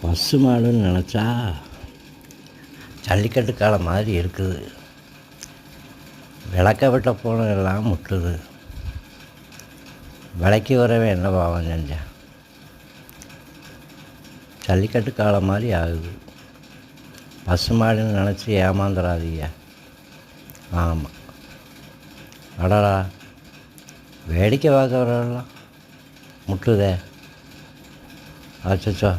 பசு மாடுன்னு நினச்சா ஜல்லிக்கட்டு காலம் மாதிரி இருக்குது. விளக்க விட்ட போன எல்லாம் முட்டுது. விலைக்கு வரவே என்ன பாவம் செஞ்சேன். ஜல்லிக்கட்டு காலம் மாதிரி ஆகுது. பசு மாடுன்னு நினச்சி ஏமாந்துடாதீங்க. ஆமாம். அடடா, வேடிக்கை பார்க்குறவரெல்லாம் முட்டுதே. அச்சோ,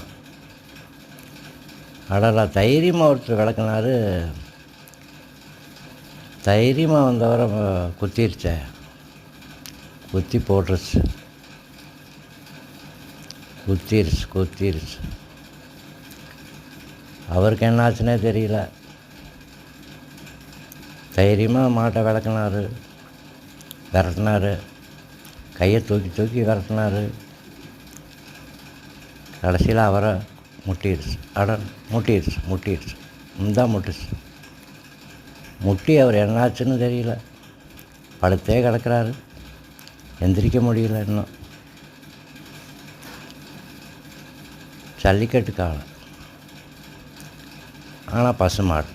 அடடா, தைரியமாக ஒருத்தர் விளக்குனாரு. தைரியமாக வந்தவரை குத்திருச்சே, குத்தி போட்டுருச்சு. குத்திருச்சு. அவருக்கு என்னாச்சுன்னே தெரியல. தைரியமாக மாட்டை விளக்குனாரு, விரட்டினார், கையை தூக்கி விரட்டினார். கடைசியில் அவரை முட்டிடுச்சு. முட்டிடுச்சு. இந்தான் முட்டுச்சு. முட்டி அவர் என்னாச்சுன்னு தெரியல. படுத்தே கிடக்கிறாரு, எந்திரிக்க முடியல இன்னும். ஜல்லிக்கட்டு காலம். ஆனால் பசு மாடு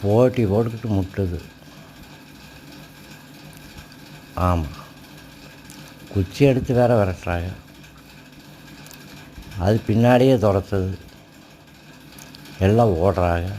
போட்டி போட்டுக்கிட்டு முட்டுது. ஆமாம், குச்சி எடுத்து வேற விரட்டுறாங்க. அது பின்னாடியே துரத்துது. எல்லாம் ஓடுறாங்க.